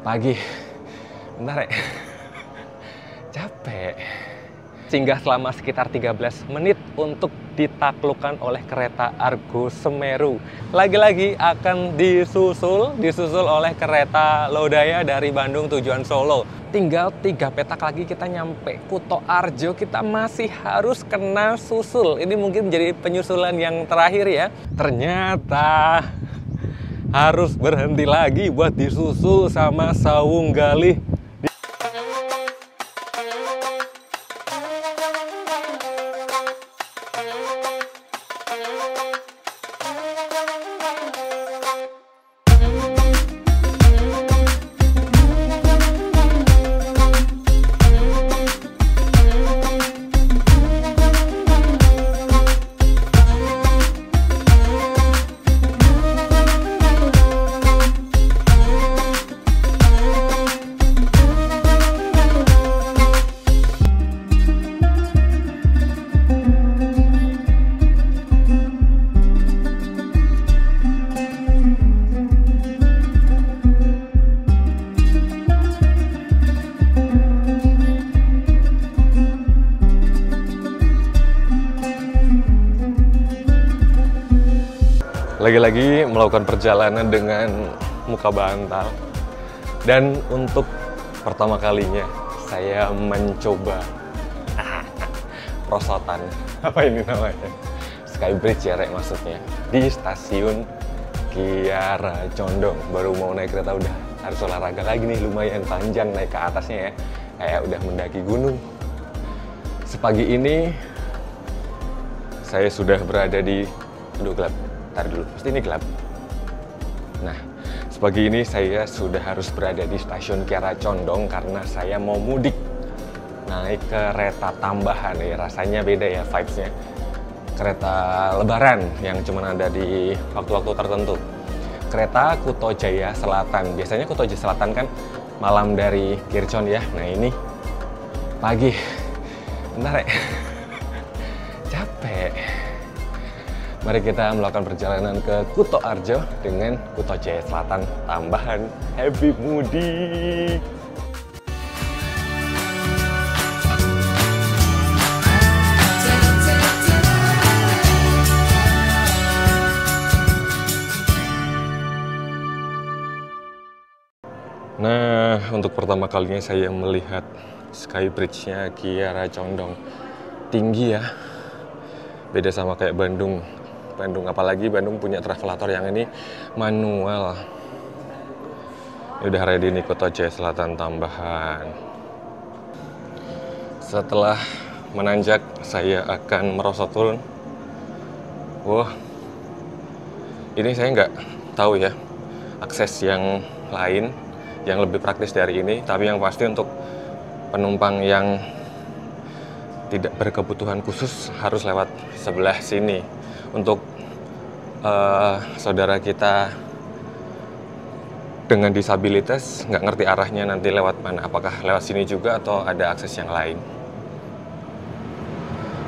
Pagi. Bentar ya. Capek. Singgah selama sekitar 13 menit untuk ditaklukkan oleh kereta Argo Semeru. Lagi-lagi akan disusul oleh kereta Lodaya dari Bandung tujuan Solo. Tinggal 3 petak lagi kita nyampe Kuto Arjo, kita masih harus kena susul. Ini mungkin menjadi penyusulan yang terakhir ya. Ternyata harus berhenti lagi buat disusul sama Sawung Galih. Lagi-lagi melakukan perjalanan dengan muka bantal. Dan untuk pertama kalinya saya mencoba perosotan. Apa ini namanya? Skybridge ya, Rek, maksudnya. Di stasiun Kiara Condong. Baru mau naik kereta udah harus olahraga lagi nih, lumayan panjang naik ke atasnya ya. Kayak udah mendaki gunung. Sepagi ini saya sudah berada di... Aduh, gelap. Ntar dulu, pasti ini gelap. Nah, sepagi ini saya sudah harus berada di stasiun Kiara Condong karena saya mau mudik. Naik kereta tambahan ya, rasanya beda ya vibes-nya. Kereta lebaran yang cuma ada di waktu-waktu tertentu. Kereta Kuto Jaya Selatan. Biasanya Kuto Jaya Selatan kan malam dari Kircon ya. Nah ini pagi. Bentar ya. Capek. Mari kita melakukan perjalanan ke Kuto Arjo dengan Kuto Jaya Selatan tambahan. Happy mudik! Nah, untuk pertama kalinya saya melihat Skybridge-nya Kiara Condong. Tinggi ya. Beda sama kayak Bandung, apalagi Bandung punya travelator yang ini manual. Udah ready nih Kuto Jaya Selatan tambahan. Setelah menanjak, saya akan merosot turun. Wah, ini saya nggak tahu ya akses yang lain yang lebih praktis dari ini. Tapi yang pasti untuk penumpang yang tidak berkebutuhan khusus harus lewat sebelah sini. Untuk saudara kita dengan disabilitas nggak ngerti arahnya nanti lewat mana, apakah lewat sini juga atau ada akses yang lain.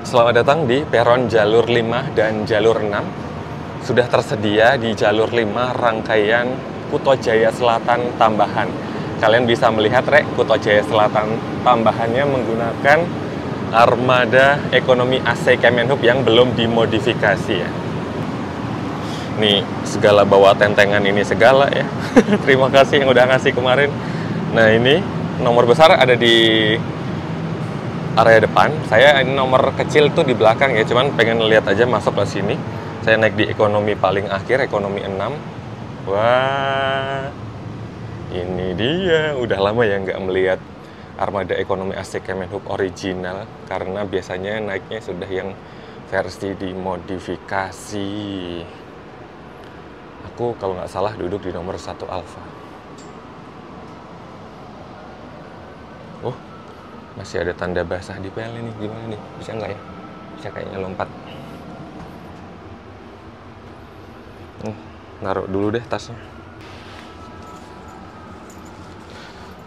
Selamat datang di peron jalur 5 dan jalur 6. Sudah tersedia di jalur 5 rangkaian Kuto Jaya Selatan tambahan. Kalian bisa melihat, Rek, Kuto Jaya Selatan tambahannya menggunakan armada ekonomi AC Kemenhub yang belum dimodifikasi ya. Nih, segala bawa tentengan ini segala ya. Terima kasih yang udah ngasih kemarin. Nah, ini nomor besar ada di area depan. Saya ini nomor kecil tuh di belakang ya, cuman pengen lihat aja masuk ke sini. Saya naik di ekonomi paling akhir, ekonomi 6. Wah, ini dia. Udah lama ya nggak melihat armada ekonomi AC Kemenhub original, karena biasanya naiknya sudah yang versi dimodifikasi. Aku kalau nggak salah duduk di nomor 1 Alfa. Oh, masih ada tanda basah di PL ini. Gimana nih? Bisa nggak ya? Bisa kayaknya lompat. Naruh dulu deh tasnya.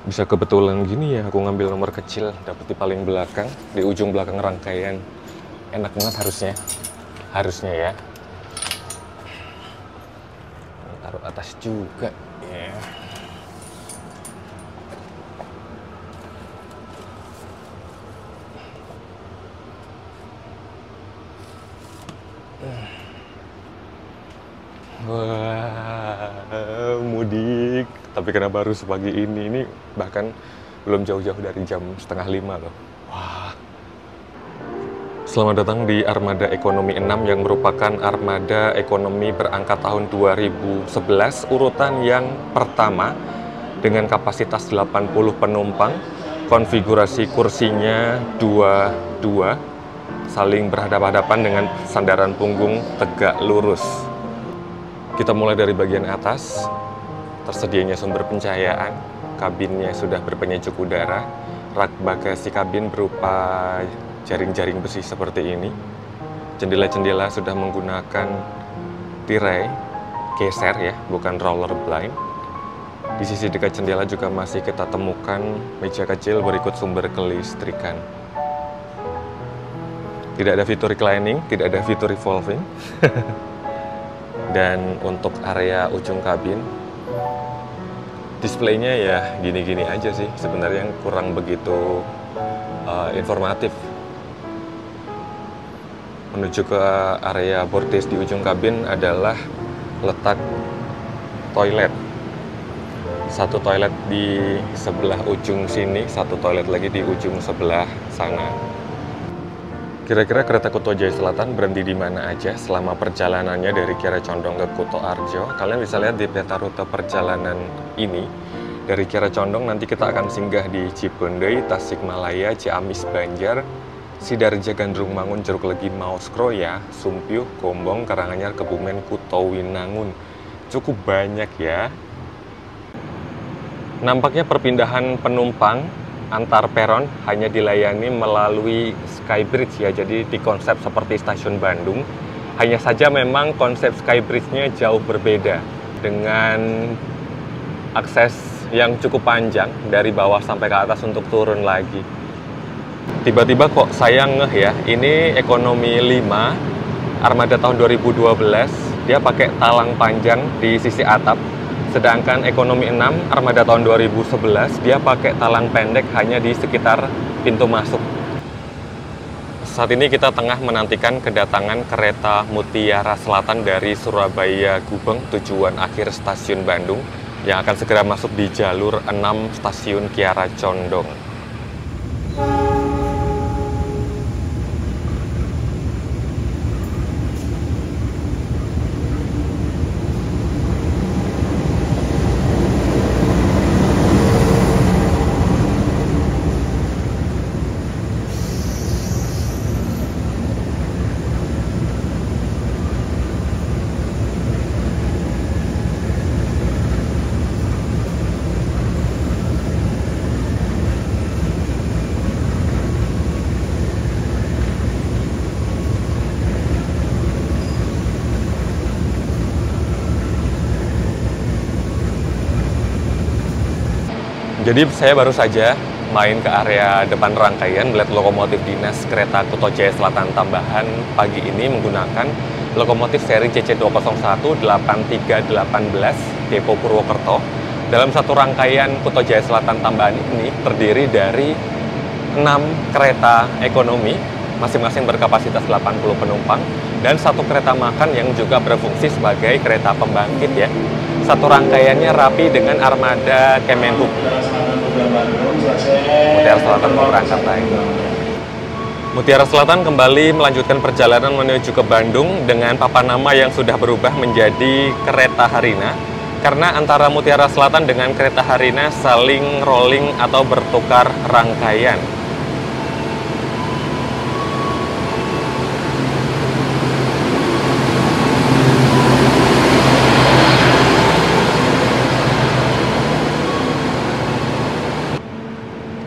Bisa kebetulan gini ya, aku ngambil nomor kecil, dapet di paling belakang, di ujung belakang rangkaian. Enak banget harusnya. Harusnya ya. Taruh atas juga. Yeah. Tapi karena baru sepagi ini bahkan belum jauh-jauh dari jam 4:30 loh. Wah. Selamat datang di Armada Ekonomi 6 yang merupakan armada ekonomi berangkat tahun 2011, urutan yang pertama dengan kapasitas 80 penumpang, konfigurasi kursinya 22, saling berhadapan-hadapan dengan sandaran punggung tegak lurus. Kita mulai dari bagian atas, tersedianya sumber pencahayaan, kabinnya sudah berpenyejuk udara, rak bagasi kabin berupa jaring-jaring besi seperti ini. Jendela-jendela sudah menggunakan tirai geser ya, bukan roller blind. Di sisi dekat jendela juga masih kita temukan meja kecil berikut sumber kelistrikan. Tidak ada fitur reclining, tidak ada fitur revolving. Dan untuk area ujung kabin, displaynya ya gini-gini aja sih, sebenarnya yang kurang begitu informatif. Menuju ke area boarddesk di ujung kabin adalah letak toilet. Satu toilet di sebelah ujung sini, satu toilet lagi di ujung sebelah sana. Kira-kira kereta Kuto Jaya Selatan berhenti di mana aja selama perjalanannya dari Kiara Condong ke Kuto Arjo? Kalian bisa lihat di peta rute perjalanan ini. Dari Kiara Condong nanti kita akan singgah di Cipendei, Tasikmalaya, Ciamis, Banjar, Sidarja, Gandrung Mangun, Jeruk Legi, Maus Kroya, Sumpyuh, Gombong, Karanganyar, Kebumen, Kuto, Winangun. Cukup banyak ya. Nampaknya perpindahan penumpang antar peron hanya dilayani melalui Skybridge ya. Jadi di konsep seperti stasiun Bandung. Hanya saja memang konsep Skybridge-nya jauh berbeda dengan akses yang cukup panjang dari bawah sampai ke atas untuk turun lagi. Tiba-tiba kok saya ngeh ya, ini ekonomi 5, armada tahun 2012, dia pakai talang panjang di sisi atap. Sedangkan ekonomi 6, armada tahun 2011, dia pakai talang pendek hanya di sekitar pintu masuk. Saat ini kita tengah menantikan kedatangan kereta Mutiara Selatan dari Surabaya Gubeng, tujuan akhir stasiun Bandung, yang akan segera masuk di jalur 6 stasiun Kiara Condong. Jadi saya baru saja main ke area depan rangkaian melihat lokomotif dinas kereta Kuto Jaya Selatan tambahan pagi ini menggunakan lokomotif seri CC201-8318 Depo Purwokerto. Dalam satu rangkaian Kuto Jaya Selatan tambahan ini terdiri dari 6 kereta ekonomi, masing-masing berkapasitas 80 penumpang, dan satu kereta makan yang juga berfungsi sebagai kereta pembangkit ya. Satu rangkaiannya rapi dengan armada Kemenhub. Mutiara Selatan mau berangkat lagi. Mutiara Selatan kembali melanjutkan perjalanan menuju ke Bandung dengan papan nama yang sudah berubah menjadi Kereta Harina. Karena antara Mutiara Selatan dengan Kereta Harina saling rolling atau bertukar rangkaian.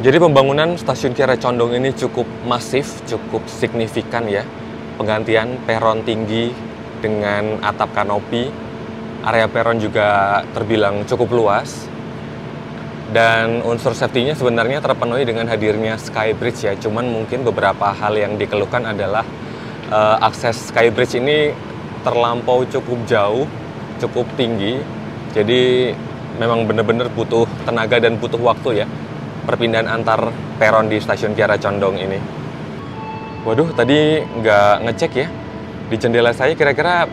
Jadi pembangunan stasiun Kiara Condong ini cukup masif, cukup signifikan ya. Penggantian peron tinggi dengan atap kanopi. Area peron juga terbilang cukup luas. Dan unsur safety-nya sebenarnya terpenuhi dengan hadirnya Skybridge ya. Cuman mungkin beberapa hal yang dikeluhkan adalah akses Skybridge ini terlampau cukup jauh, cukup tinggi. Jadi memang benar-benar butuh tenaga dan butuh waktu ya. Perpindahan antar peron di stasiun Kiara Condong ini. Waduh, tadi nggak ngecek ya. Di jendela saya kira-kira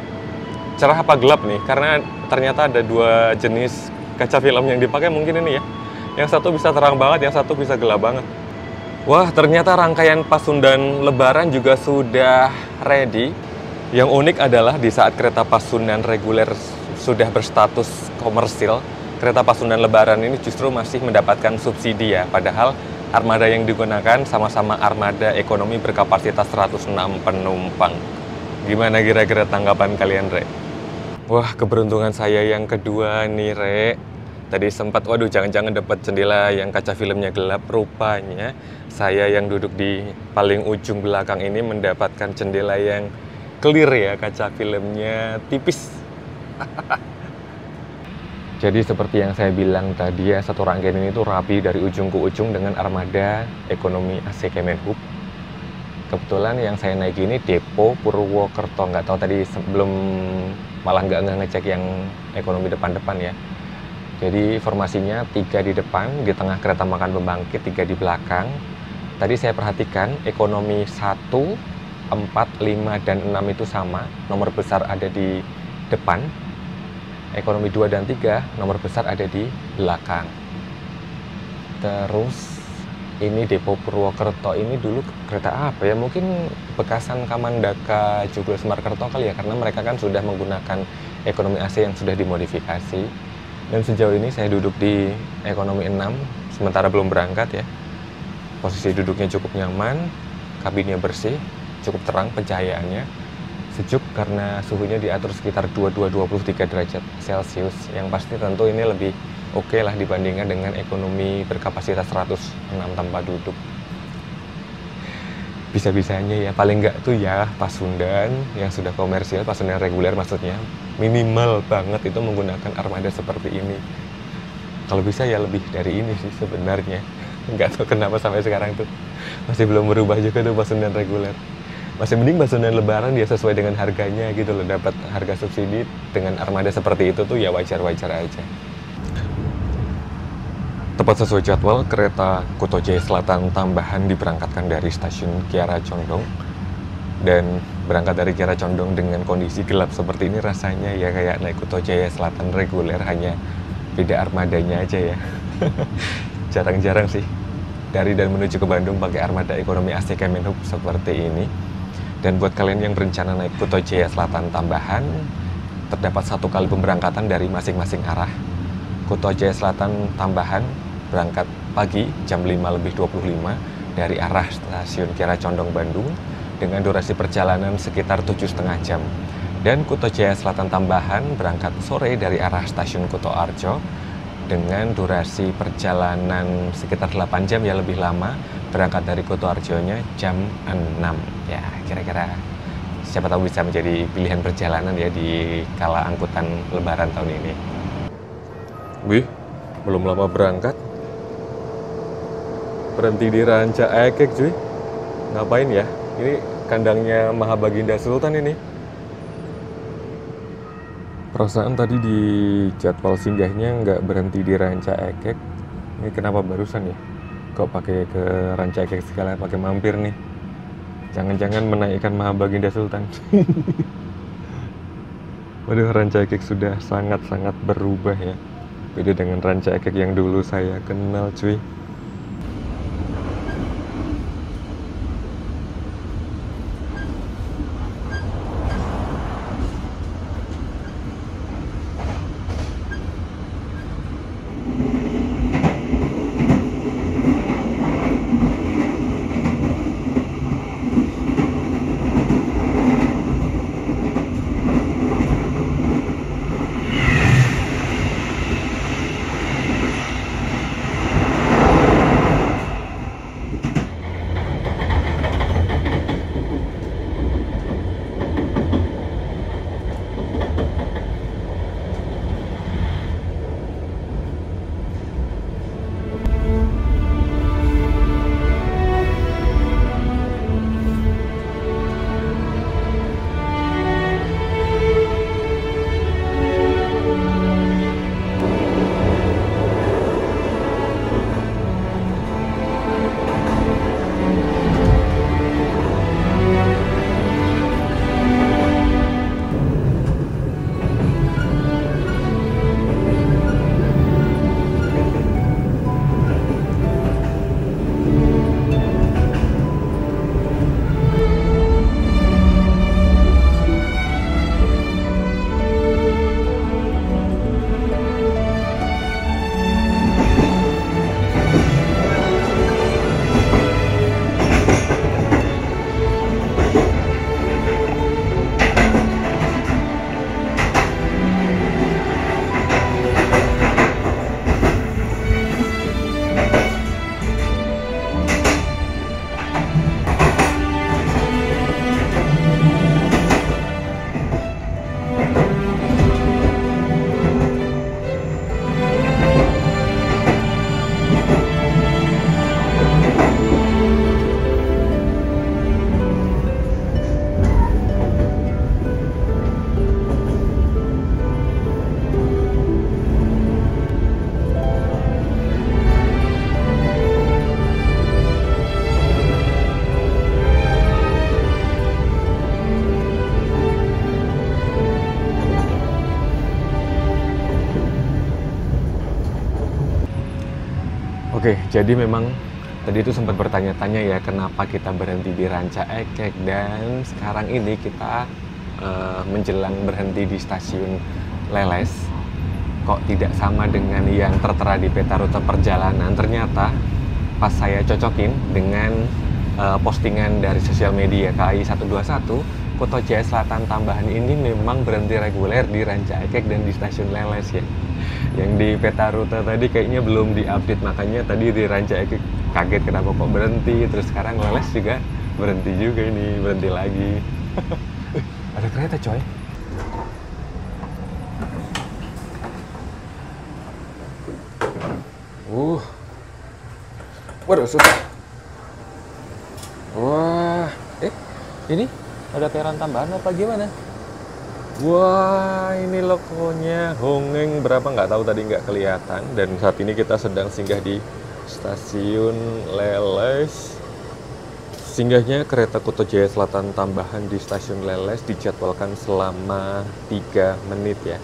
cerah apa gelap nih? Karena ternyata ada dua jenis kaca film yang dipakai mungkin ini ya. Yang satu bisa terang banget, yang satu bisa gelap banget. Wah, ternyata rangkaian Pasundan Lebaran juga sudah ready. Yang unik adalah di saat kereta Pasundan reguler sudah berstatus komersil, kereta Pasundan Lebaran ini justru masih mendapatkan subsidi ya. Padahal armada yang digunakan sama-sama armada ekonomi berkapasitas 106 penumpang. Gimana kira-kira tanggapan kalian, Re? Wah, keberuntungan saya yang kedua nih, Re. Tadi sempat, waduh jangan-jangan dapat jendela yang kaca filmnya gelap. Rupanya saya yang duduk di paling ujung belakang ini mendapatkan jendela yang clear ya, kaca filmnya tipis. Jadi seperti yang saya bilang tadi ya, satu rangkaian ini tuh rapi dari ujung ke ujung dengan armada ekonomi AC Kemenhub. Kebetulan yang saya naik ini Depo Purwokerto, nggak tahu tadi sebelum malah nggak ngecek yang ekonomi depan-depan ya. Jadi formasinya 3 di depan, di tengah kereta makan pembangkit, 3 di belakang. Tadi saya perhatikan ekonomi 1, 4, 5, dan 6 itu sama, nomor besar ada di depan. Ekonomi 2 dan 3, nomor besar ada di belakang. Terus ini Depo Purwokerto ini dulu kereta apa ya? Mungkin bekasan Kamandaka Joglo Semarkerto kali ya, karena mereka kan sudah menggunakan ekonomi AC yang sudah dimodifikasi. Dan sejauh ini saya duduk di ekonomi 6, sementara belum berangkat ya. Posisi duduknya cukup nyaman, kabinnya bersih, cukup terang pencahayaannya. Sejuk karena suhunya diatur sekitar 22-23 derajat Celcius. Yang pasti tentu ini lebih oke lah dibandingkan dengan ekonomi berkapasitas 106 tanpa duduk. Bisa-bisanya ya, paling nggak tuh ya Pasundan yang sudah komersil, Pasundan reguler maksudnya, minimal banget itu menggunakan armada seperti ini. Kalau bisa ya lebih dari ini sih sebenarnya. Nggak tahu kenapa sampai sekarang tuh masih belum berubah juga tuh Pasundan reguler. Masih mending Pasundan Lebaran dia sesuai dengan harganya gitu loh, dapat harga subsidi dengan armada seperti itu tuh ya wajar-wajar aja. Tepat sesuai jadwal, kereta Kuto Jaya Selatan tambahan diberangkatkan dari stasiun Kiara Condong. Dan berangkat dari Kiara Condong dengan kondisi gelap seperti ini rasanya ya kayak naik Kuto Jaya Selatan reguler, hanya beda armadanya aja ya. Jarang-jarang sih dari dan menuju ke Bandung pakai armada ekonomi AC Kemenhub seperti ini. Dan buat kalian yang berencana naik Kuto Jaya Selatan tambahan, terdapat 1 kali pemberangkatan dari masing-masing arah. Kuto Jaya Selatan tambahan berangkat pagi jam 5:25 dari arah stasiun Kiara Condong Bandung dengan durasi perjalanan sekitar 7,5 jam. Dan Kuto Jaya Selatan tambahan berangkat sore dari arah stasiun Kuto Arjo dengan durasi perjalanan sekitar 8 jam ya, lebih lama. Berangkat dari Kuto Arjonya jam 6 ya, kira-kira siapa tahu bisa menjadi pilihan perjalanan ya di kala angkutan Lebaran tahun ini. Wih, belum lama berangkat. Berhenti di Ranca Ekek cuy. Ngapain ya? Ini kandangnya Mahabaginda Sultan ini. Perasaan tadi di jadwal singgahnya nggak berhenti di Ranca Ekek. Ini kenapa barusan ya? Kok pakai ke Ranca Ekek sekalian pakai mampir nih? Jangan-jangan menaikkan Mahabaginda Sultan. Waduh, Ranca Ekek sudah sangat-sangat berubah ya. Beda dengan Ranca Ekek yang dulu saya kenal cuy. Oke, jadi memang tadi itu sempat bertanya-tanya ya kenapa kita berhenti di Ranca Ekek, dan sekarang ini kita menjelang berhenti di stasiun Leles. Kok tidak sama dengan yang tertera di peta rute perjalanan? Ternyata pas saya cocokin dengan postingan dari sosial media KAI 121, Kuto Jaya Selatan Tambahan ini memang berhenti reguler di Ranca Ekek dan di stasiun Leles ya. Yang di peta rute tadi kayaknya belum diupdate, makanya tadi di Ranca Ekek kaget kenapa kok berhenti, terus sekarang Leles juga berhenti juga ini, berhenti lagi. Ada kereta coy. Waduh, susah. Wah, ini ada peron tambahan apa gimana? Wah, ini logonya Hongeng berapa nggak tahu, tadi nggak kelihatan. Dan saat ini kita sedang singgah di stasiun Leles. Singgahnya kereta Kuto Jaya Selatan Tambahan di stasiun Leles dijadwalkan selama 3 menit ya.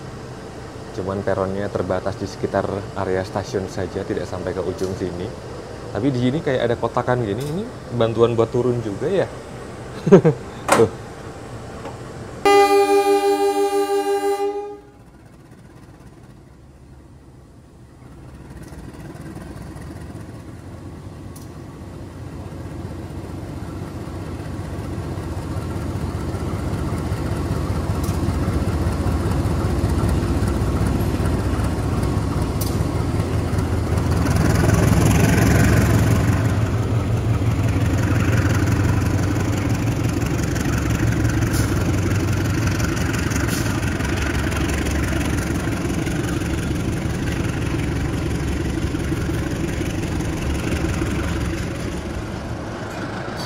Cuman peronnya terbatas di sekitar area stasiun saja, tidak sampai ke ujung sini. Tapi di sini kayak ada kotakan gini, ini bantuan buat turun juga ya. Tuh.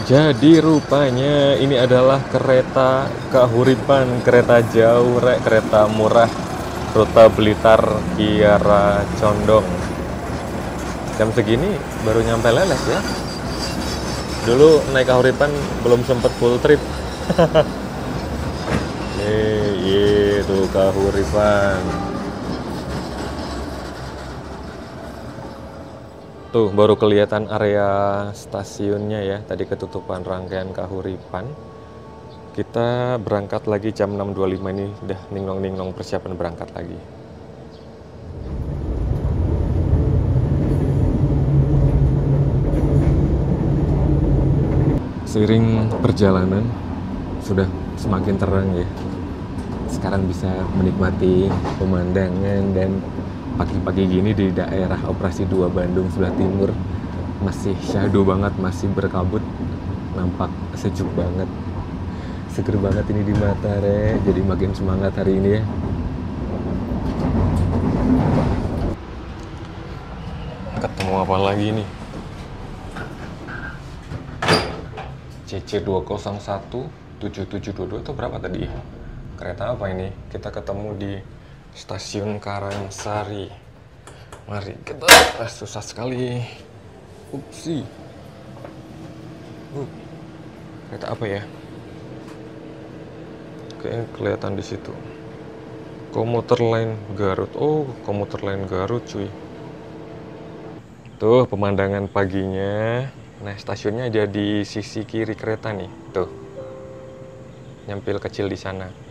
Jadi rupanya ini adalah kereta Kahuripan, kereta jauh rek, kereta murah rute Blitar Kiara Condong. Jam segini baru nyampe Leles ya. Dulu naik Kahuripan belum sempet full trip. Nih, tuh Kahuripan. Tuh baru kelihatan area stasiunnya ya, tadi ketutupan rangkaian Kahuripan. Kita berangkat lagi jam 6.25 ini, udah ninglong-ninglong persiapan berangkat lagi. Seiring perjalanan sudah semakin terang ya. Sekarang bisa menikmati pemandangan, dan pagi-pagi gini di daerah Operasi 2 Bandung sebelah timur masih syahdu banget, masih berkabut, nampak sejuk banget, seger banget ini di mata re. Jadi makin semangat hari ini ya. Ketemu apa lagi nih? CC201 7722 atau berapa tadi? Kereta apa ini? Kita ketemu di Stasiun Karangsari. Mari kita, susah sekali. Upsi. Kereta apa ya? Kayaknya kelihatan di situ. Komuter Line Garut. Oh, komuter Line Garut cuy. Tuh pemandangan paginya. Nah, stasiunnya ada di sisi kiri kereta nih. Tuh. Nyempil kecil di sana.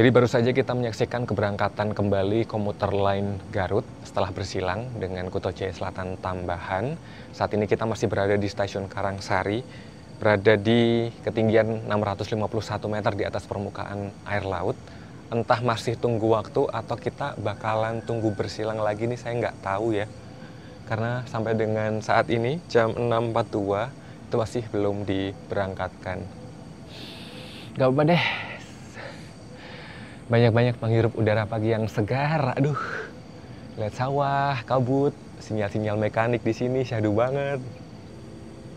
Jadi baru saja kita menyaksikan keberangkatan kembali komuter line Garut setelah bersilang dengan Kuto Jaya Selatan Tambahan. Saat ini kita masih berada di stasiun Karangsari, berada di ketinggian 651 meter di atas permukaan air laut. Entah masih tunggu waktu atau kita bakalan tunggu bersilang lagi nih, saya nggak tahu ya. Karena sampai dengan saat ini jam 6.42 itu masih belum diberangkatkan. Gak apa deh. Banyak-banyak menghirup udara pagi yang segar. Aduh, lihat sawah, kabut, sinyal-sinyal mekanik di sini syahdu banget.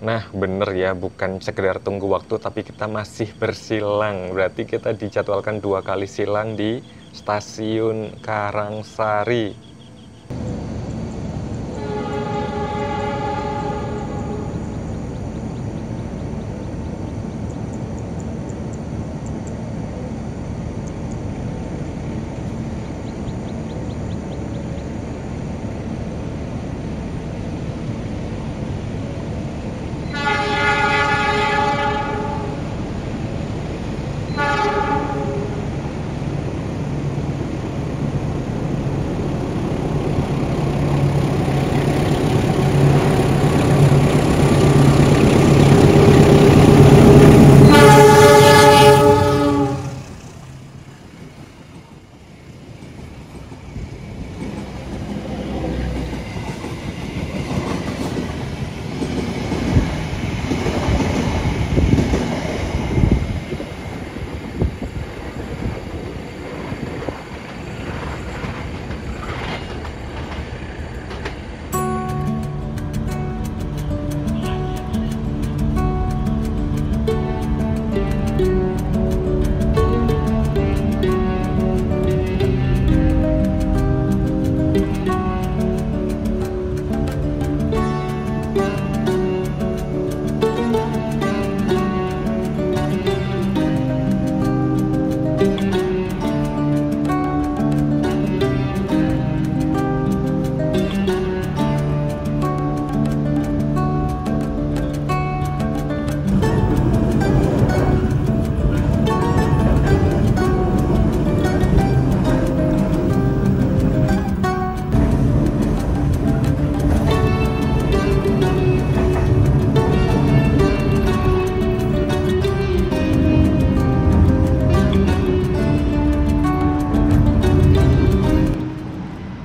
Nah, bener ya, bukan sekedar tunggu waktu, tapi kita masih bersilang. Berarti kita dijadwalkan 2 kali silang di stasiun Karangsari.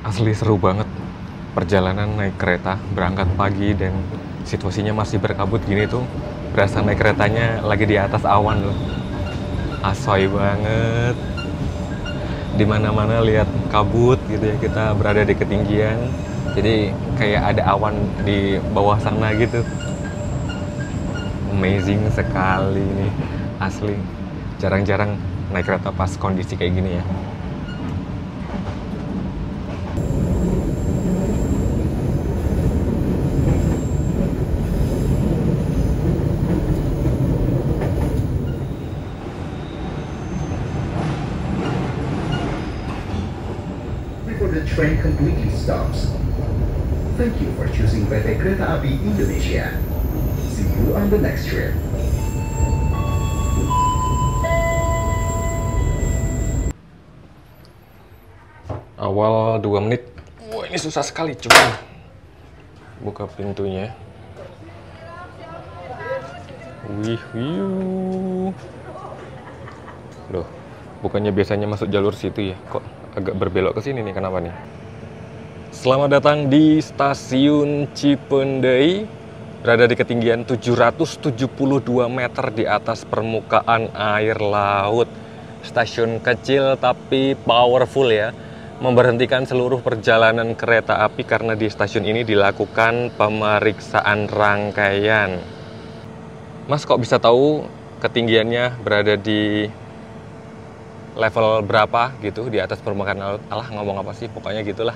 Asli seru banget perjalanan naik kereta, berangkat pagi dan situasinya masih berkabut gini tuh, berasa naik keretanya lagi di atas awan loh. Asoy banget. Dimana-mana lihat kabut gitu ya, kita berada di ketinggian, jadi kayak ada awan di bawah sana gitu. Amazing sekali nih, asli. Jarang-jarang naik kereta pas kondisi kayak gini ya. The train completely stops. Thank you for choosing PT Kereta Api Indonesia. See you on the next trip. Awal 2 menit. Wah, ini susah sekali, coba buka pintunya. Wih, loh, bukannya biasanya masuk jalur situ ya, kok agak berbelok ke sini nih, kenapa nih? Selamat datang di stasiun Cipendei, berada di ketinggian 772 meter di atas permukaan air laut. Stasiun kecil tapi powerful ya, memberhentikan seluruh perjalanan kereta api karena di stasiun ini dilakukan pemeriksaan rangkaian. Mas kok bisa tahu ketinggiannya berada di level berapa gitu di atas permukaan laut? Alah, ngomong apa sih, pokoknya gitulah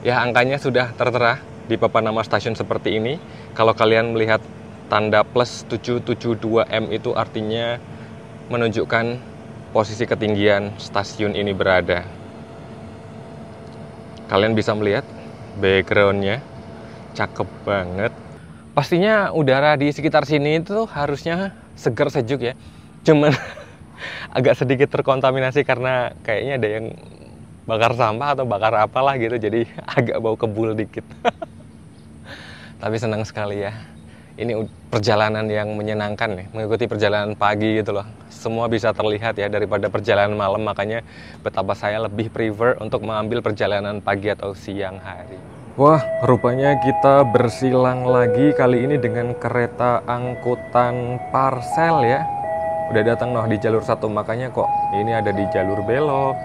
ya. Angkanya sudah tertera di papan nama stasiun seperti ini. Kalau kalian melihat tanda plus 772M itu artinya menunjukkan posisi ketinggian stasiun ini berada. Kalian bisa melihat backgroundnya, cakep banget. Pastinya udara di sekitar sini itu harusnya segar sejuk ya. Cuman agak sedikit terkontaminasi karena kayaknya ada yang bakar sampah atau bakar apalah gitu, jadi agak bau kebul dikit. Tapi senang sekali ya. Ini perjalanan yang menyenangkan nih, mengikuti perjalanan pagi gitu loh. Semua bisa terlihat ya daripada perjalanan malam, makanya betapa saya lebih prefer untuk mengambil perjalanan pagi atau siang hari. Wah, rupanya kita bersilang lagi kali ini dengan kereta angkutan parcel ya. Udah datang noh di jalur 1, makanya kok ini ada di jalur belok.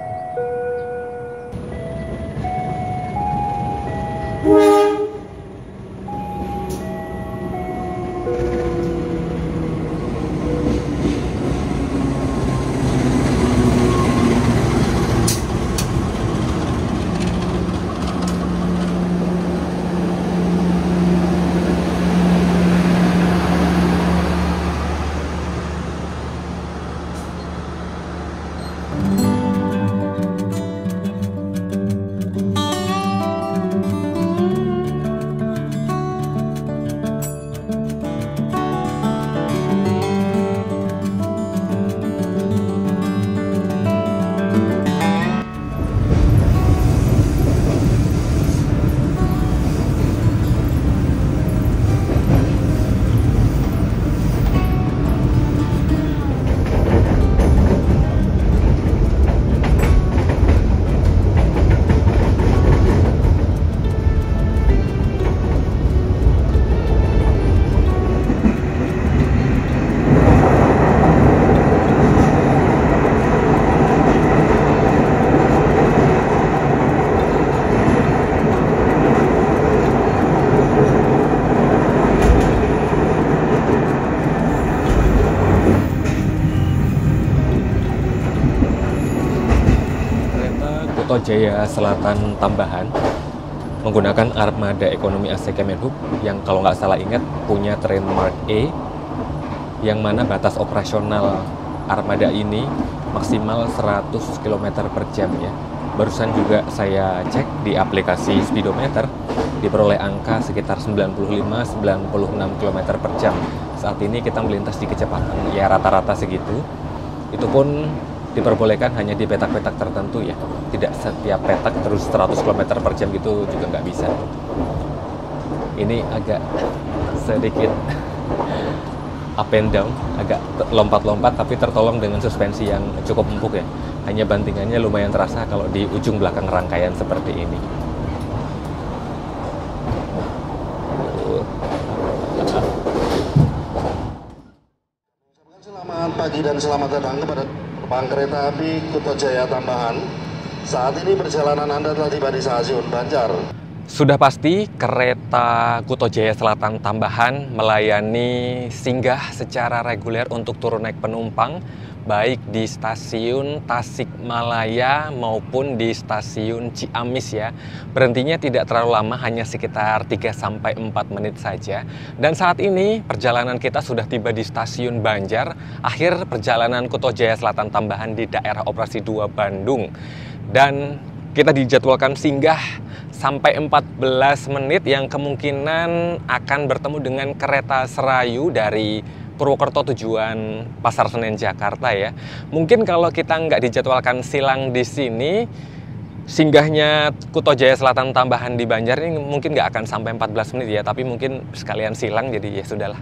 Jaya Selatan Tambahan menggunakan armada ekonomi AC Kemenhub yang kalau nggak salah ingat punya trademark E, yang mana batas operasional armada ini maksimal 100 km per jam ya. Barusan juga saya cek di aplikasi speedometer, diperoleh angka sekitar 95-96 km per jam. Saat ini kita melintas di kecepatan ya rata-rata segitu. Itu pun diperbolehkan hanya di petak-petak tertentu ya, tidak setiap petak terus 100 km per jam gitu juga nggak bisa. Ini agak sedikit up and down, agak lompat-lompat, tapi tertolong dengan suspensi yang cukup empuk ya. Hanya bantingannya lumayan terasa kalau di ujung belakang rangkaian seperti ini. Selamat pagi dan selamat datang kepada penumpang kereta api Kuto Jaya Tambahan. Saat ini perjalanan Anda telah tiba di stasiun Banjar. Sudah pasti kereta Kuto Jaya Selatan Tambahan melayani singgah secara reguler untuk turun naik penumpang, baik di stasiun Tasikmalaya maupun di stasiun Ciamis ya. Berhentinya tidak terlalu lama, hanya sekitar 3-4 menit saja. Dan saat ini perjalanan kita sudah tiba di stasiun Banjar, akhir perjalanan Kuto Jaya Selatan Tambahan di daerah operasi 2 Bandung. Dan kita dijadwalkan singgah sampai 14 menit yang kemungkinan akan bertemu dengan kereta Serayu dari Purwokerto tujuan Pasar Senen Jakarta ya. Mungkin kalau kita nggak dijadwalkan silang di sini, singgahnya Kuto Jaya Selatan Tambahan di Banjar ini mungkin nggak akan sampai 14 menit ya, tapi mungkin sekalian silang jadi ya sudahlah.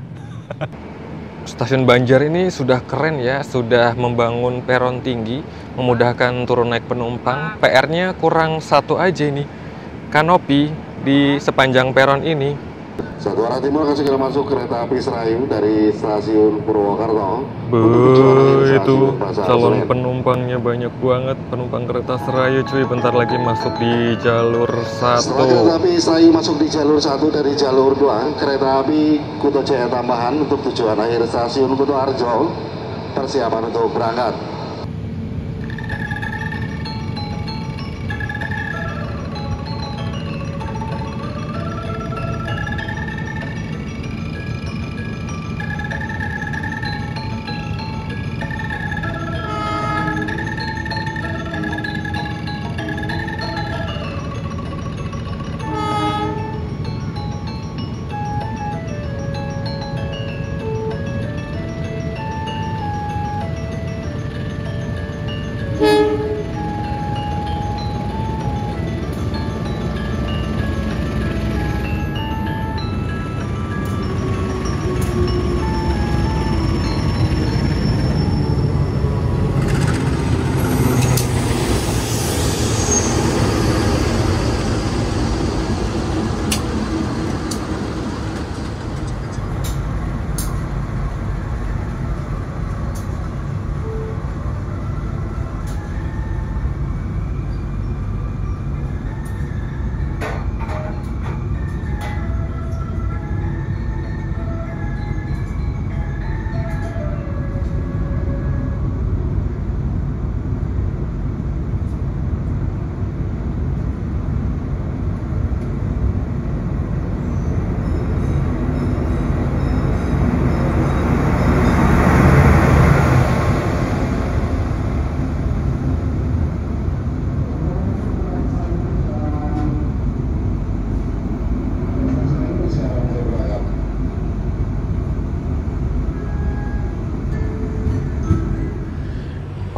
Stasiun Banjar ini sudah keren ya, sudah membangun peron tinggi, memudahkan turun naik penumpang. PR-nya kurang satu aja ini, kanopi di sepanjang peron ini. Satu arah timur akan segera masuk kereta api Serayu dari stasiun Purwokerto. Itu calon penumpangnya banyak banget, penumpang kereta Serayu cuy. Bentar lagi masuk di jalur 1. Setelah kereta api Serayu masuk di jalur 1 dari jalur 2, kereta api Kuto Jaya Tambahan untuk tujuan akhir stasiun Kutoarjo persiapan untuk berangkat.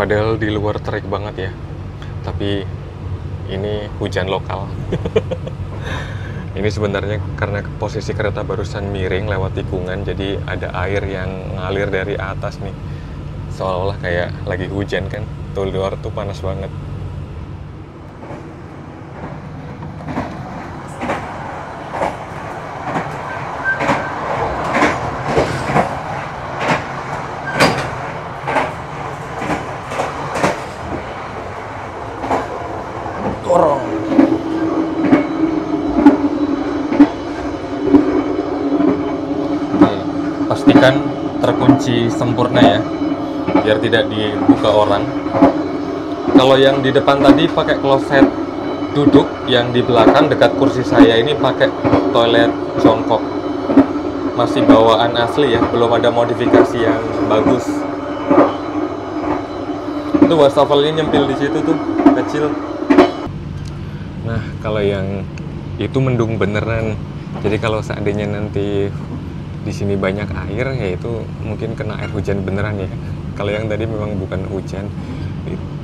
Padahal di luar terik banget ya, tapi ini hujan lokal. Ini sebenarnya karena posisi kereta barusan miring lewat tikungan, jadi ada air yang ngalir dari atas nih. Seolah-olah kayak lagi hujan kan. Tuh luar tuh panas banget. Dorong. Oke, pastikan terkunci sempurna ya, biar tidak dibuka orang. Kalau yang di depan tadi pakai kloset duduk, yang di belakang dekat kursi saya ini pakai toilet jongkok. Masih bawaan asli ya, belum ada modifikasi yang bagus. Itu wastafelnya nyempil di situ tuh, kecil. Nah, kalau yang itu mendung beneran. Jadi kalau seandainya nanti di sini banyak air, ya itu mungkin kena air hujan beneran ya. Kalau yang tadi memang bukan hujan.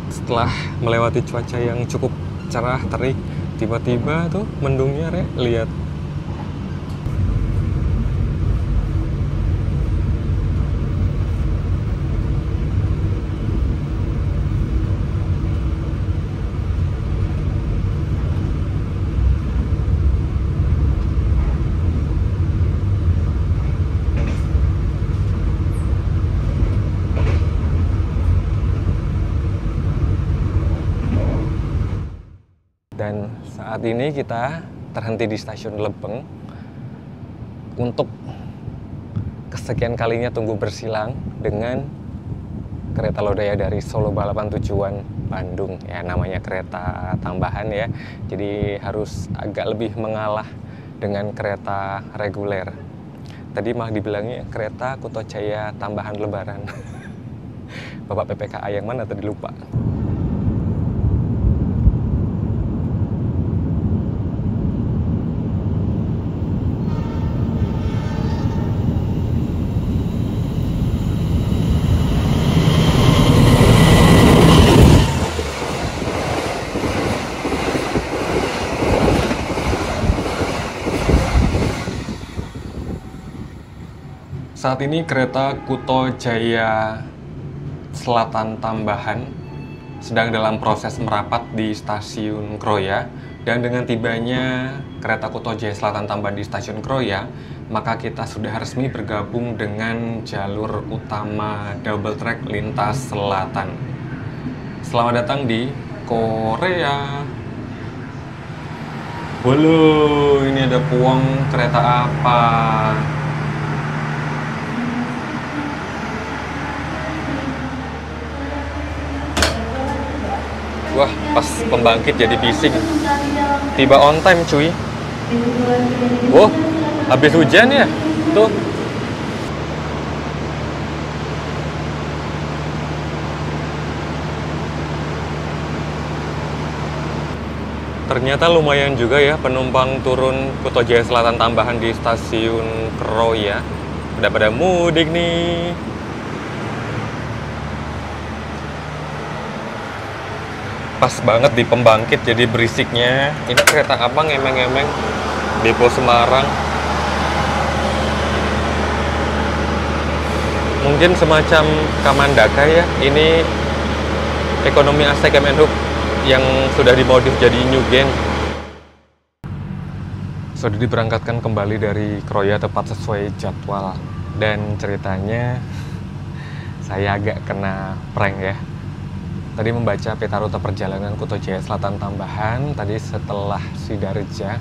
Setelah melewati cuaca yang cukup cerah, terik, tiba-tiba tuh mendungnya, lihat. Dan saat ini kita terhenti di stasiun Lebeng untuk kesekian kalinya tunggu bersilang dengan kereta Lodaya dari Solo Balapan tujuan Bandung. Ya, namanya kereta tambahan ya, jadi harus agak lebih mengalah dengan kereta reguler. Tadi malah dibilangnya kereta Kuto Jaya tambahan lebaran. Bapak PPKA yang mana tadi lupa. Saat ini kereta Kuto Jaya Selatan tambahan sedang dalam proses merapat di stasiun Kroya, dan dengan tibanya kereta Kuto Jaya Selatan tambahan di stasiun Kroya, maka kita sudah resmi bergabung dengan jalur utama double track lintas selatan. Selamat datang di Korea. Halo, ini ada puang kereta apa? Wah, pas pembangkit jadi bising. Tiba on time cuy. Wow, habis hujan ya? Tuh. Ternyata lumayan juga ya penumpang turun Kuto Jaya Selatan tambahan di stasiun Kroya. Udah pada mudik nih. Pas banget di pembangkit jadi berisiknya. Ini kereta apa ngemeng-ngemeng, Depo Semarang. Mungkin semacam Kamandaka ya. Ini ekonomi AC Kemenhub yang sudah dimodif jadi new gen. Sudah diberangkatkan kembali dari Kroya tepat sesuai jadwal. Dan ceritanya saya agak kena prank ya. Tadi membaca peta rute perjalanan Kuto Jaya Selatan tambahan. Tadi setelah Sidarja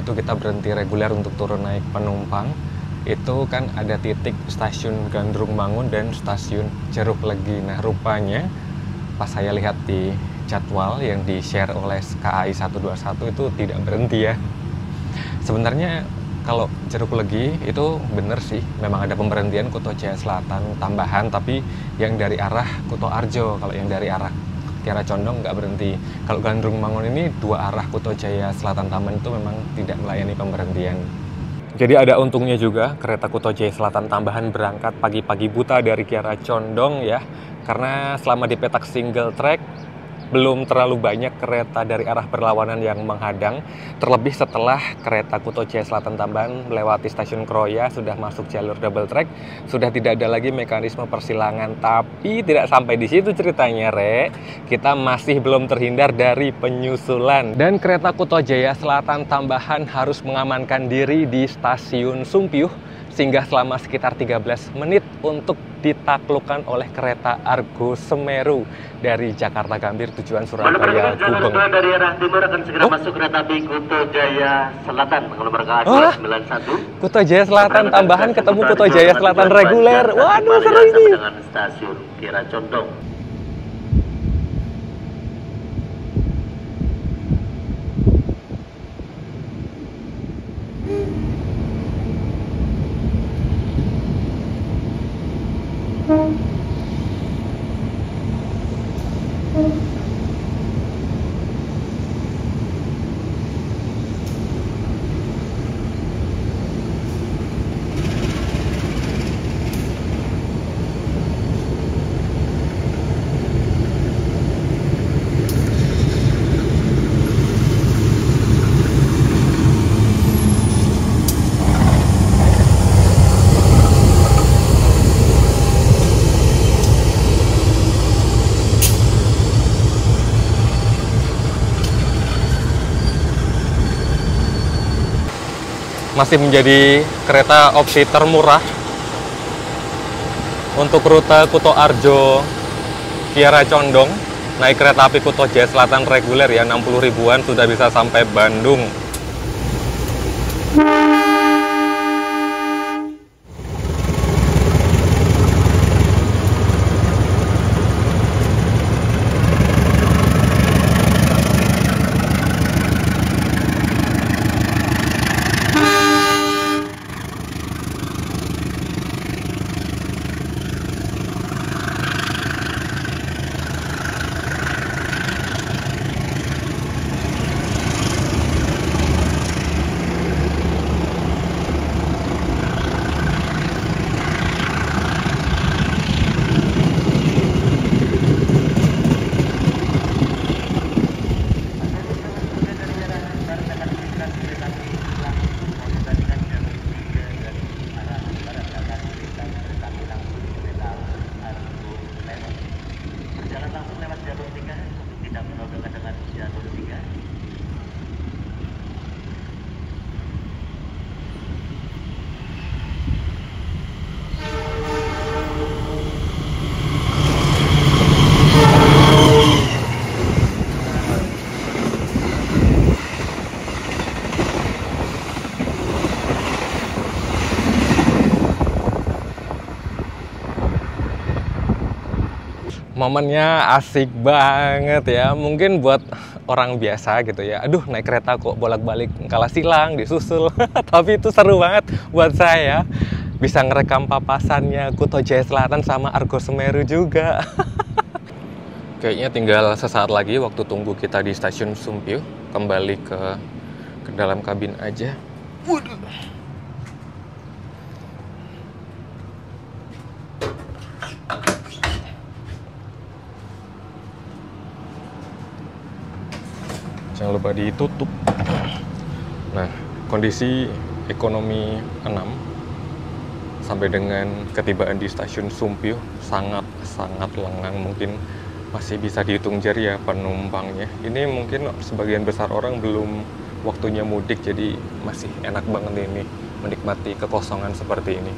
itu kita berhenti reguler untuk turun naik penumpang. Itu kan ada titik stasiun Gandrung Mangun dan stasiun Jeruk Legi. Nah, rupanya pas saya lihat di jadwal yang di-share oleh KAI 121 itu tidak berhenti ya. Sebenarnya kalau Jeruk Legi itu bener sih, memang ada pemberhentian Kuto Jaya Selatan tambahan, tapi yang dari arah Kuto Arjo. Kalau yang dari arah Kiara Condong nggak berhenti. Kalau Gandrung Mangun ini dua arah Kuto Jaya Selatan tambahan itu memang tidak melayani pemberhentian. Jadi ada untungnya juga kereta Kuto Jaya Selatan tambahan berangkat pagi-pagi buta dari Kiara Condong ya Karena selama di petak single track, belum terlalu banyak kereta dari arah berlawanan yang menghadang. Terlebih setelah kereta Kuto Jaya Selatan Tambahan melewati stasiun Kroya, sudah masuk jalur double track, sudah tidak ada lagi mekanisme persilangan. Tapi tidak sampai di situ ceritanya, Rek. Kita masih belum terhindar dari penyusulan. Dan kereta Kuto Jaya Selatan Tambahan harus mengamankan diri di stasiun Sumpiyuh, singgah selama sekitar 13 menit untuk ditaklukkan oleh kereta Argo Semeru dari Jakarta Gambir tujuan Surabaya Gubeng. Dari arah timur akan segera masuk kereta api Kuto Jaya Selatan nomor KA 291. Kuto Jaya Selatan Tambahan ketemu Kuto Jaya Selatan reguler. Waduh, seru ini. Dengan stasiun Kiara Condong. Masih menjadi kereta opsi termurah untuk rute Kuto Arjo Kiara Condong. Naik kereta api Kuto Jaya Selatan reguler ya, 60 ribuan sudah bisa sampai Bandung. Momennya asik banget ya. Mungkin buat orang biasa gitu ya, aduh naik kereta kok bolak-balik kalah silang, disusul. Tapi itu seru banget buat saya. Bisa ngerekam papasannya Kuto Jaya Selatan sama Argo Semeru juga. Kayaknya tinggal sesaat lagi waktu tunggu kita di stasiun Sumpiyuh. Kembali ke dalam kabin aja. Waduh. Jangan lupa ditutup. Nah, kondisi ekonomi 6 sampai dengan ketibaan di stasiun Sumpiyuh sangat lengang. Mungkin masih bisa dihitung jari ya penumpangnya. Ini mungkin sebagian besar orang belum waktunya mudik, jadi masih enak banget ini menikmati kekosongan seperti ini.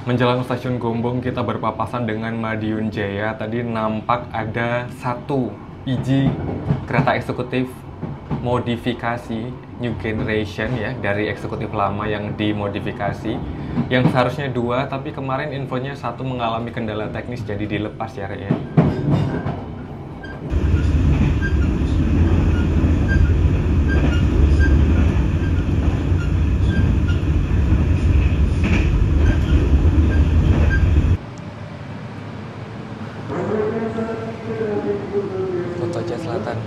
Menjelang stasiun Gombong kita berpapasan dengan Madiun Jaya. Tadi nampak ada satu biji kereta eksekutif modifikasi new generation ya, dari eksekutif lama yang dimodifikasi, yang seharusnya 2 tapi kemarin infonya 1 mengalami kendala teknis jadi dilepas ya Rek ya. Kuto Jaya Selatan.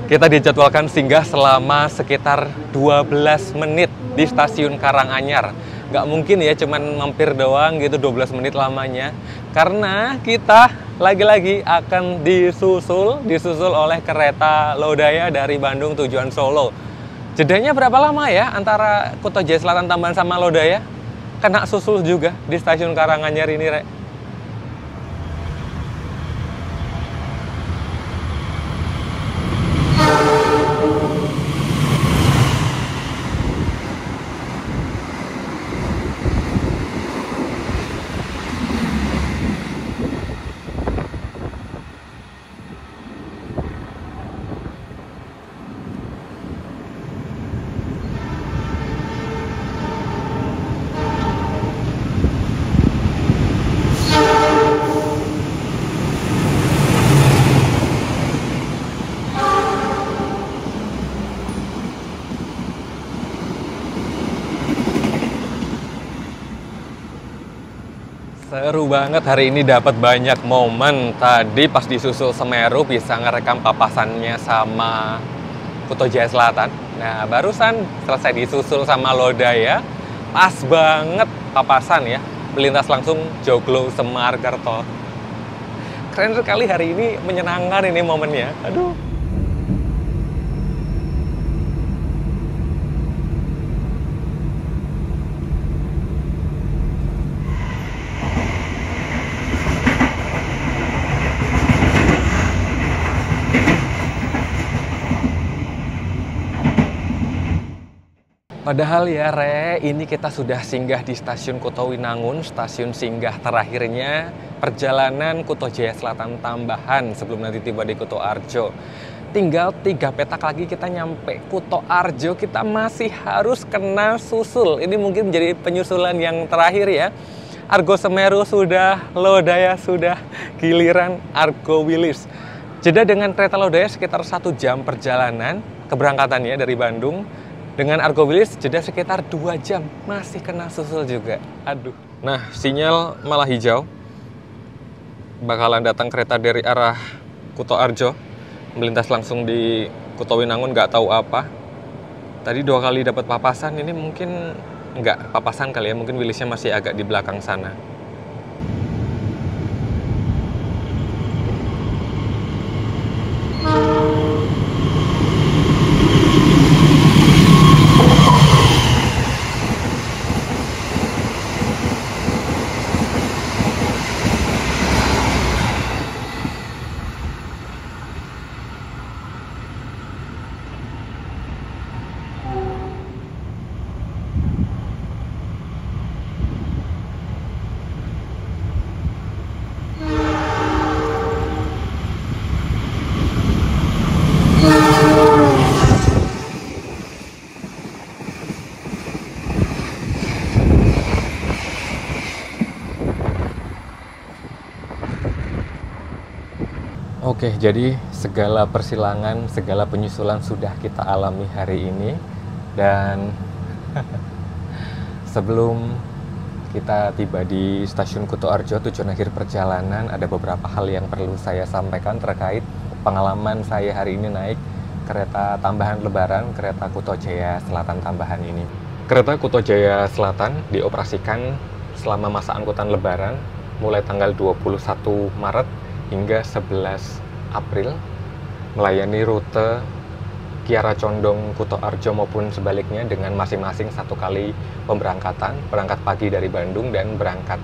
Kita dijadwalkan singgah selama sekitar 12 menit di stasiun Karanganyar. Nggak mungkin ya cuman mampir doang gitu 12 menit lamanya. Karena kita lagi-lagi akan disusul oleh kereta Lodaya dari Bandung tujuan Solo. Jedanya berapa lama ya antara Kuto Jaya Selatan Tambahan sama Lodaya? Kena susul juga di stasiun Karanganyar ini, Rek. Seru banget hari ini, dapat banyak momen. Tadi pas disusul Semeru bisa ngerekam papasannya sama Kuto Jaya Selatan. Nah, barusan selesai disusul sama Lodaya, pas banget papasan ya. Melintas langsung Joglo Semar Kerto. Keren sekali hari ini, menyenangkan ini momennya. Aduh. Padahal ya Re, ini kita sudah singgah di stasiun Kuto Winangun, stasiun singgah terakhirnya perjalanan Kuto Jaya Selatan Tambahan sebelum nanti tiba di Kuto Arjo. Tinggal 3 petak lagi kita nyampe Kuto Arjo, kita masih harus kena susul. Ini mungkin menjadi penyusulan yang terakhir ya. Argo Semeru sudah, Lodaya sudah, giliran Argo Wilis. Jeda dengan kereta Lodaya sekitar 1 jam perjalanan keberangkatannya dari Bandung. Dengan Argo Wilis jeda sekitar 2 jam, masih kena susul juga. Aduh. Nah, sinyal malah hijau. Bakalan datang kereta dari arah Kuto Arjo, melintas langsung di Kuto Winangun, nggak tahu apa. Tadi 2 kali dapat papasan, ini mungkin nggak papasan kali ya, mungkin Wilisnya masih agak di belakang sana. Oke, jadi segala persilangan, segala penyusulan sudah kita alami hari ini. Dan sebelum kita tiba di stasiun Kuto Arjo, tujuan akhir perjalanan, ada beberapa hal yang perlu saya sampaikan terkait pengalaman saya hari ini naik kereta tambahan Lebaran, kereta Kuto Jaya Selatan Tambahan ini. Kereta Kuto Jaya Selatan dioperasikan selama masa angkutan Lebaran, mulai tanggal 21 Maret hingga 11 April, melayani rute Kiara Condong Kuto Arjo maupun sebaliknya dengan masing-masing 1 kali pemberangkatan, berangkat pagi dari Bandung dan berangkat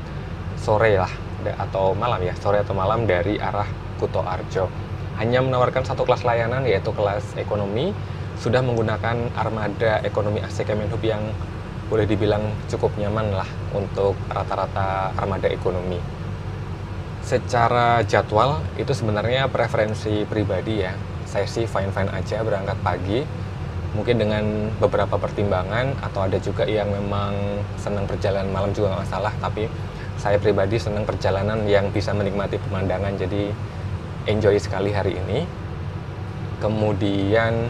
sore lah atau malam ya, sore atau malam dari arah Kuto Arjo. Hanya menawarkan 1 kelas layanan, yaitu kelas ekonomi, sudah menggunakan armada ekonomi AC Kemenhub yang boleh dibilang cukup nyaman lah untuk rata-rata armada ekonomi. Secara jadwal itu sebenarnya preferensi pribadi ya. Saya sih fine-fine aja berangkat pagi. Mungkin dengan beberapa pertimbangan, atau ada juga yang memang senang perjalanan malam juga nggak masalah. Tapi saya pribadi senang perjalanan yang bisa menikmati pemandangan, jadi enjoy sekali hari ini. Kemudian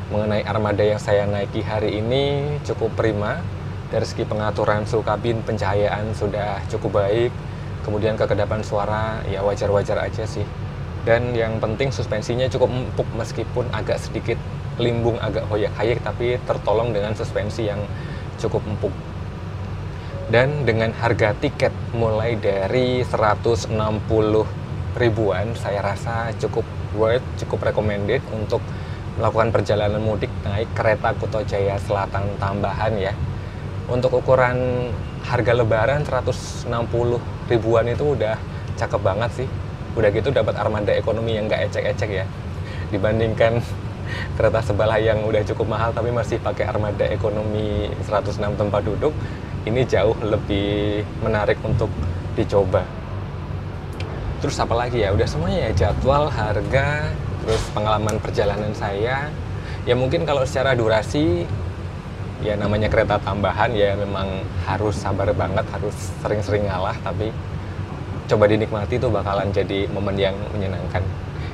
mengenai armada yang saya naiki hari ini cukup prima. Dari segi pengaturan suhu kabin, pencahayaan sudah cukup baik. Kemudian kekedapan suara ya wajar-wajar aja sih. Dan yang penting suspensinya cukup empuk meskipun agak sedikit limbung, agak hoyak-hayek, tapi tertolong dengan suspensi yang cukup empuk. Dan dengan harga tiket mulai dari 160 ribuan, saya rasa cukup worth, cukup recommended untuk melakukan perjalanan mudik naik kereta Kuto Jaya Selatan tambahan ya. Untuk ukuran harga lebaran 160 ribuan itu udah cakep banget sih. Udah gitu dapat armada ekonomi yang nggak ecek-ecek ya. Dibandingkan kereta sebelah yang udah cukup mahal tapi masih pakai armada ekonomi 106 tempat duduk, ini jauh lebih menarik untuk dicoba. Terus apa lagi ya? Udah semuanya ya, jadwal, harga, terus pengalaman perjalanan saya. Ya mungkin kalau secara durasi, ya namanya kereta tambahan ya memang harus sabar banget, harus sering-sering ngalah, tapi coba dinikmati tuh bakalan jadi momen yang menyenangkan.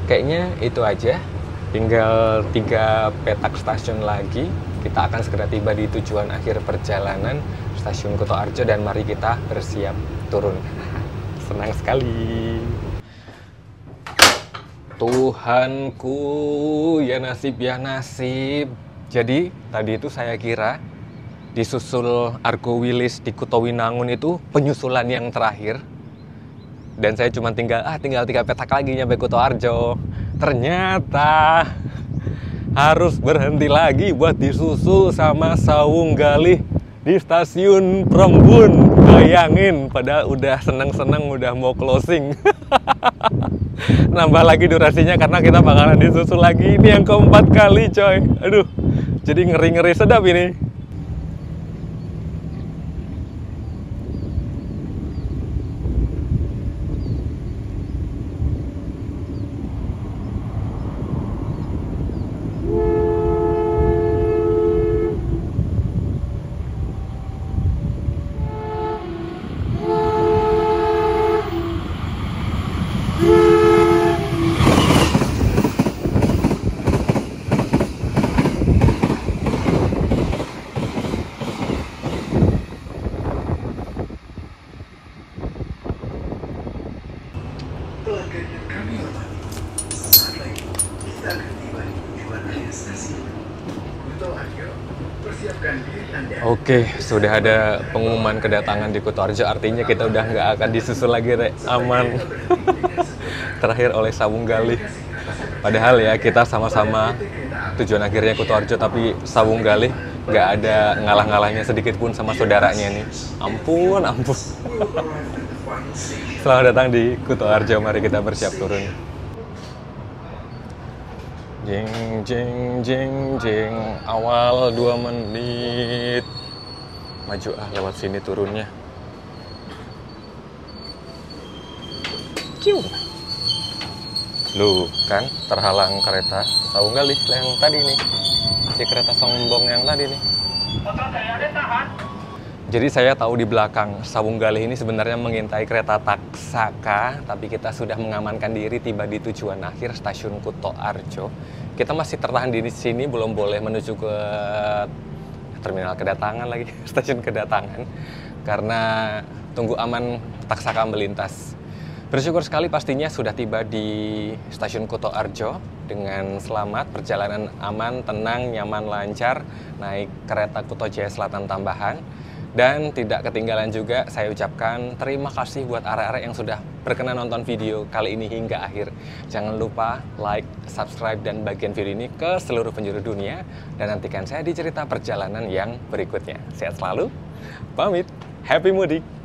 Kayaknya itu aja. Tinggal 3 petak stasiun lagi, kita akan segera tiba di tujuan akhir perjalanan, stasiun Kuto Arjo, dan mari kita bersiap turun. Senang sekali. Tuhanku, ya nasib, ya nasib. Jadi tadi itu saya kira disusul Argo Wilis di Kutowinangun itu penyusulan yang terakhir. Dan saya cuma tinggal 3 petak lagi nyampe Kuto Arjo. Ternyata harus berhenti lagi buat disusul sama Sawung Galih di stasiun Prembun. Bayangin, padahal udah seneng-seneng udah mau closing. Nambah lagi durasinya karena kita bakalan disusul lagi. Ini yang keempat kali coy. Aduh, jadi ngeri-ngeri sedap ini. Pelanggan yang kami hormati, saat lagi kita akan tiba di tujuan akhir stasiun Kuto Arjo. Persiapkan diri Anda. Oke, sudah ada pengumuman kedatangan di Kuto Arjo, artinya kita udah nggak akan disusul lagi, aman. Terakhir oleh Sawung Galih. Padahal ya kita sama-sama tujuan akhirnya Kuto Arjo, tapi Sawung Galih nggak ada ngalah-ngalahnya sedikit pun sama saudaranya nih. Ampun, ampun. Selamat datang di Kuto Arjo, mari kita bersiap turun. Jeng, jeng, jeng, jeng. Awal 2 menit. Maju lewat sini turunnya. Cium. Loh, kan terhalang kereta Sawung Galih yang tadi nih. Si kereta sombong yang tadi nih. Jadi saya tahu di belakang Sawung Galih ini sebenarnya mengintai kereta Taksaka, tapi kita sudah mengamankan diri tiba di tujuan akhir stasiun Kuto Arjo. Kita masih tertahan di sini, belum boleh menuju ke terminal kedatangan lagi, stasiun kedatangan, karena tunggu aman Taksaka melintas. Bersyukur sekali pastinya sudah tiba di stasiun Kuto Arjo dengan selamat, perjalanan aman, tenang, nyaman, lancar, naik kereta Kuto Jaya Selatan tambahan. Dan tidak ketinggalan juga saya ucapkan terima kasih buat arek-arek yang sudah berkenan nonton video kali ini hingga akhir. Jangan lupa like, subscribe, dan bagian video ini ke seluruh penjuru dunia. Dan nantikan saya di cerita perjalanan yang berikutnya. Sehat selalu, pamit, happy mudik!